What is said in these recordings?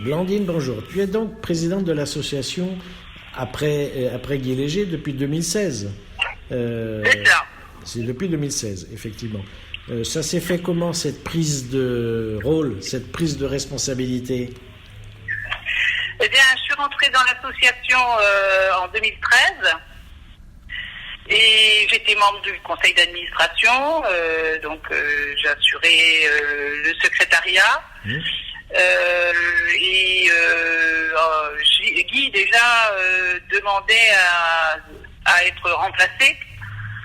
Blandine, bonjour. Tu es donc présidente de l'association après Guy Léger depuis 2016. C'est ça. C'est depuis 2016, effectivement. Ça s'est fait comment, cette prise de rôle, cette prise de responsabilité? Eh bien, je suis rentrée dans l'association en 2013 et j'étais membre du conseil d'administration, donc j'assurais le secrétariat. Guy déjà demandait à être remplacé,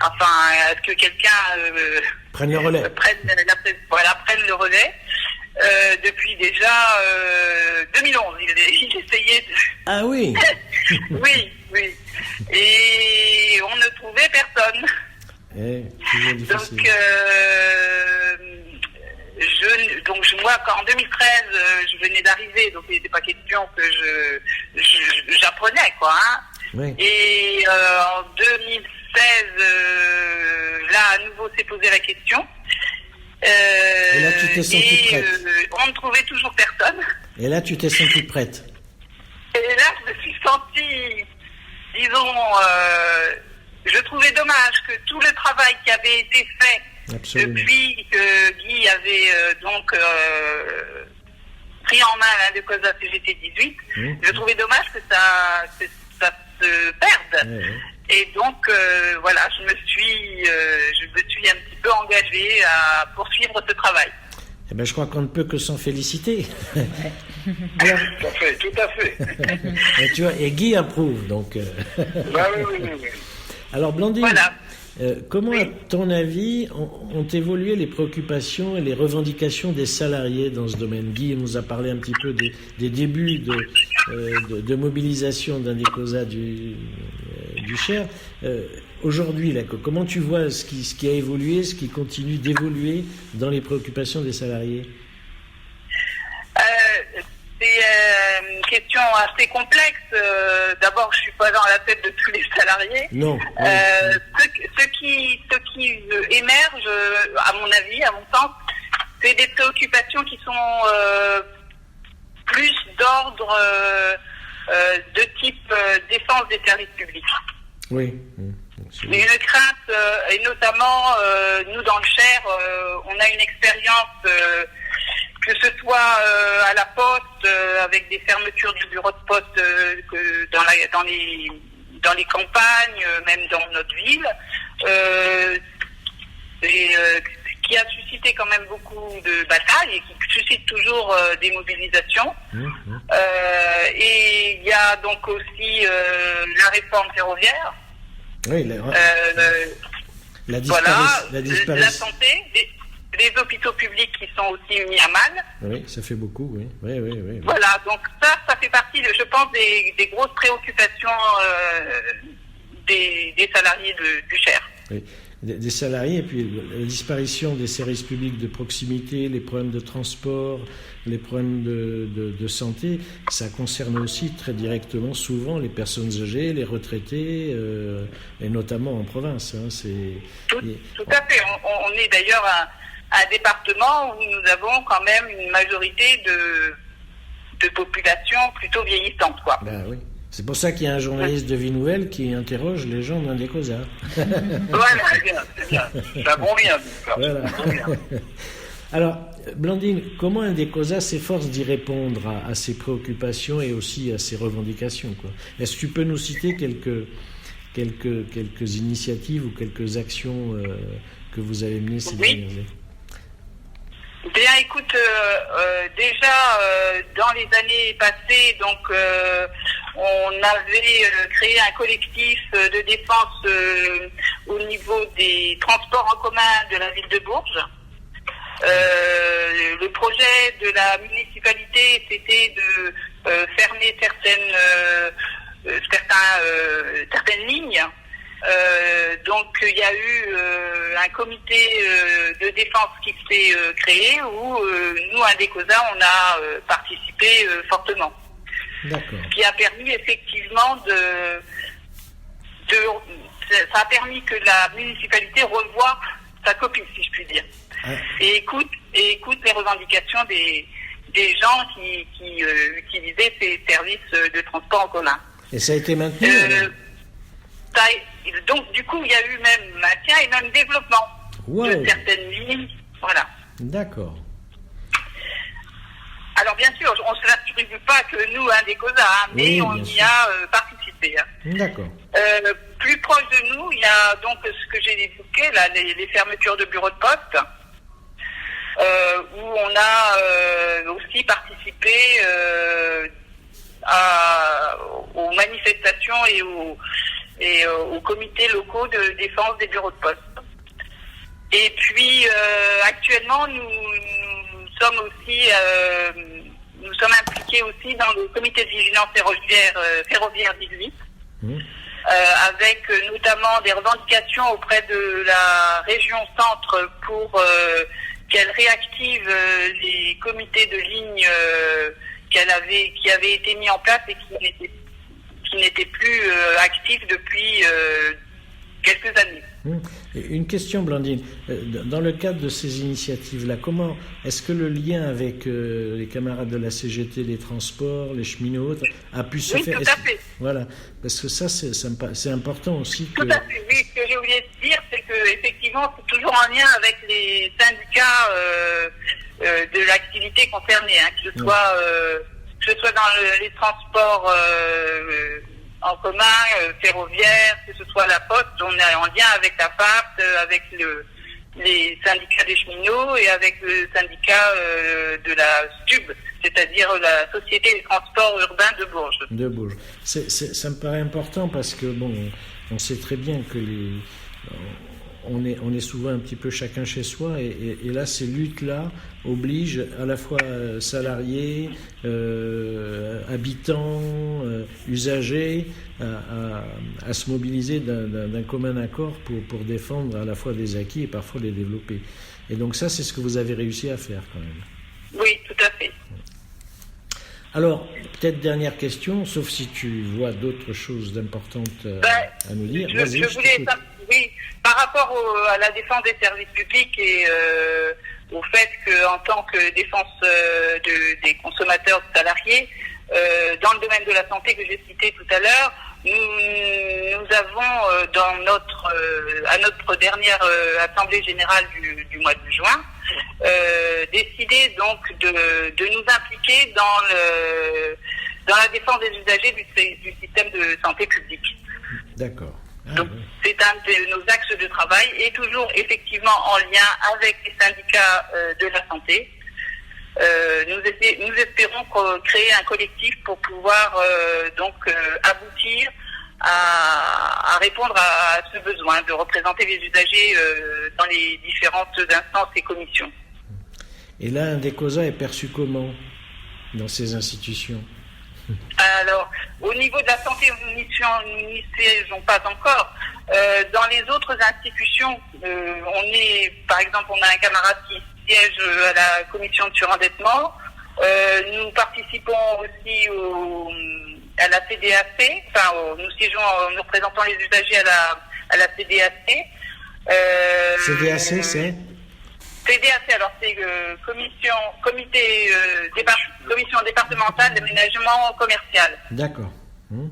enfin à ce que quelqu'un prenne le relais. Prenne le relais. Depuis déjà 2011, il essayait de... Ah oui. Oui. Et on ne trouvait personne. Donc moi, en 2013, je venais d'arriver, donc il n'était pas question que j'apprenais, quoi. Hein. Oui. Et en 2016, là, à nouveau, s'est posé la question. Et là, tu t'es sentie prête. On ne trouvait toujours personne. Et là, tu t'es sentie prête. Et là, je me suis sentie, disons, je trouvais dommage que tout le travail qui avait été fait Absolument. depuis que Guy avait pris en main l'Indecosa CGT 18, je trouvais dommage que ça se perde. Oui. Et donc, voilà, je me suis un petit peu engagée à poursuivre ce travail. Eh ben, je crois qu'on ne peut que s'en féliciter. Alors, Tout à fait. et, tu vois, et Guy approuve, donc. Bah oui. Alors, Blandine, Voilà. comment, à ton avis, ont évolué les préoccupations et les revendications des salariés dans ce domaine? Guy nous a parlé un petit peu des débuts de mobilisation d'Indecosa du Cher. Aujourd'hui, là, comment tu vois ce qui a évolué, ce qui continue d'évoluer dans les préoccupations des salariés? C'est une question assez complexe. D'abord, je suis pas dans la tête de tous les salariés. Non. Ce qui émerge, à mon avis, à mon sens, c'est des préoccupations qui sont plus d'ordre de type défense des services publics. Oui. Une crainte, et notamment, nous dans le Cher, on a une expérience, que ce soit à la poste, avec des fermetures du bureau de poste dans les campagnes, même dans notre ville, qui a suscité quand même beaucoup de batailles et qui suscite toujours des mobilisations. Et il y a donc aussi la réforme ferroviaire. Oui, la santé, les hôpitaux publics qui sont aussi mis à mal. Oui, ça fait beaucoup, oui. Voilà, donc ça fait partie, je pense, des grosses préoccupations des salariés du Cher. Oui. Des salariés, et puis la disparition des services publics de proximité, les problèmes de transport, les problèmes de santé, ça concerne aussi très directement souvent les personnes âgées, les retraités, et notamment en province. Hein, tout à fait. On est d'ailleurs un département où nous avons quand même une majorité de population plutôt vieillissante, quoi. Ben oui. C'est pour ça qu'il y a un journaliste de Vie Nouvelle qui interroge les gens d'Indecosa. Voilà, c'est bien. Ça bon bien. Voilà. Alors, Blandine, comment Indecosa s'efforce d'y répondre à ces préoccupations et aussi à ces revendications, quoi? Est-ce que tu peux nous citer quelques initiatives ou quelques actions que vous avez menées ces dernières années? Bien, écoute, déjà dans les années passées, donc on avait créé un collectif de défense au niveau des transports en commun de la ville de Bourges. Le projet de la municipalité, c'était de fermer certaines lignes. Donc il y a eu un comité de défense qui s'est créé où nous, Indecosa, on a participé fortement. D'accord. Ce qui a permis effectivement ça a permis que la municipalité revoie sa copie, si je puis dire. Et écoute les revendications des des gens qui utilisaient ces services de transport en commun. Et ça a été maintenu Donc, du coup, il y a eu même maintien et même développement de certaines lignes. Voilà. D'accord. Alors, bien sûr, on ne se l'attribue pas que nous, Indecosa, mais on y a participé. D'accord. Plus proche de nous, il y a donc ce que j'ai évoqué, là, les fermetures de bureaux de poste, où on a aussi participé aux manifestations et aux comités locaux de défense des bureaux de poste. Et puis, actuellement, nous sommes aussi impliqués aussi dans le comité de vigilance ferroviaire 18, avec notamment des revendications auprès de la région centre pour qu'elle réactive les comités de ligne qui avaient été mis en place et qui n'étaient plus actifs depuis quelques années. Une question, Blandine. Dans le cadre de ces initiatives-là, comment est-ce que le lien avec les camarades de la CGT, les transports, les cheminots, a pu se faire? Oui, tout à fait. Voilà, parce que ça, c'est important aussi. Tout à fait. Oui, ce que j'ai oublié de dire, c'est que effectivement, c'est toujours en lien avec les syndicats de l'activité concernée, que ce soit dans les transports en commun, ferroviaire, que ce soit la Poste, on est en lien avec la FAPT, avec les syndicats des cheminots et avec le syndicat de la STUB, c'est-à-dire la Société des transports urbains de Bourges. De Bourges. Ça me paraît important parce que, on sait très bien que on est souvent un petit peu chacun chez soi et là, ces luttes-là obligent à la fois salariés, habitants, usagers à se mobiliser d'un commun accord pour défendre à la fois des acquis et parfois les développer. Et donc ça, c'est ce que vous avez réussi à faire quand même. Oui, tout à fait. Alors, peut-être dernière question, sauf si tu vois d'autres choses d'importantes à nous dire. Oui, par rapport à la défense des services publics et au fait qu'en tant que défense des consommateurs salariés, dans le domaine de la santé que j'ai cité tout à l'heure, nous avons à notre dernière assemblée générale du mois de juin décidé donc de nous impliquer dans la défense des usagers du système de santé publique. D'accord. Donc, c'est un de nos axes de travail et toujours effectivement en lien avec les syndicats de la santé. Nous espérons créer un collectif pour pouvoir aboutir à répondre à ce besoin de représenter les usagers dans les différentes instances et commissions. Et là, Indecosa est perçu comment dans ces institutions? Alors, au niveau de la santé, nous n'y siégeons pas encore. Dans les autres institutions, par exemple, on a un camarade qui siège à la commission de surendettement. Nous participons aussi à la CDAC. Nous siégeons, nous représentons les usagers à la CDAC. CDAC, c'est CDAC, alors c'est commission départementale d'aménagement commercial. D'accord. Où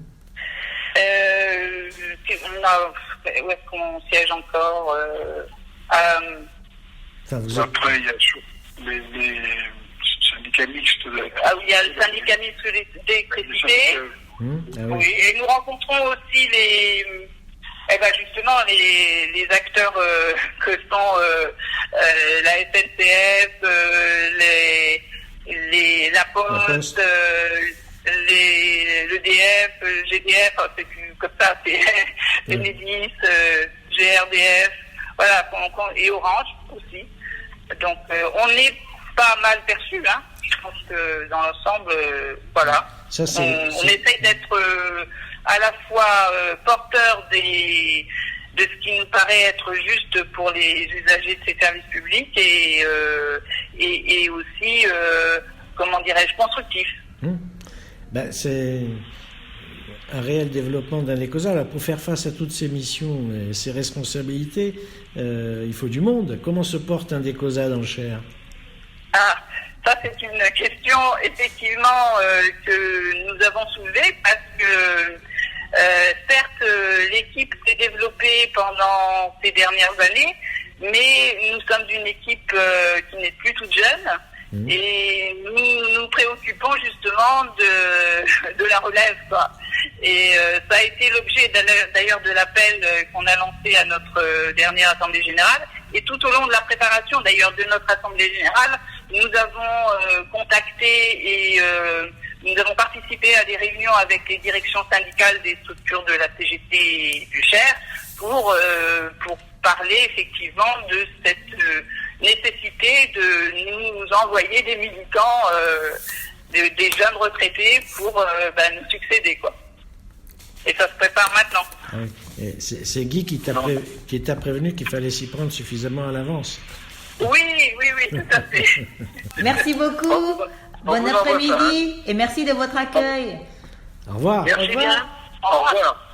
est-ce qu'on siège encore Après, il y a les syndicats mixtes. Ah oui, il y a le syndicat mixte d'électricité. Oui, et nous rencontrons aussi justement les acteurs que sont la SNCF, la Poste, l'EDF, GDF, c'est plus comme ça, c'est Enedis, GRDF, voilà, et Orange aussi. Donc on est pas mal perçu, Je pense que dans l'ensemble, voilà. Ça, on essaye d'être à la fois porteur de ce qui nous paraît être juste pour les usagers de ces services publics et aussi, constructif. C'est un réel développement d'Indecosa. Alors, pour faire face à toutes ces missions et ces responsabilités, il faut du monde. Comment se porte Indecosa dans le Cher? Ah, ça c'est une question questions effectivement que nous avons soulevées parce que certes l'équipe s'est développée pendant ces dernières années, mais nous sommes une équipe qui n'est plus toute jeune et nous nous préoccupons justement de la relève, quoi. Et ça a été l'objet d'ailleurs de l'appel qu'on a lancé à notre dernière Assemblée Générale. Et tout au long de la préparation d'ailleurs de notre Assemblée Générale, nous avons contacté et nous avons participé à des réunions avec les directions syndicales des structures de la CGT et du Cher pour parler effectivement de cette nécessité de nous envoyer des militants, des jeunes retraités pour nous succéder, quoi. Et ça se prépare maintenant. Oui. C'est Guy qui t'a prévenu qu'il fallait s'y prendre suffisamment à l'avance. Oui, tout à fait. Merci beaucoup. Bon après-midi et merci de votre accueil. Au revoir. Merci bien. Au revoir.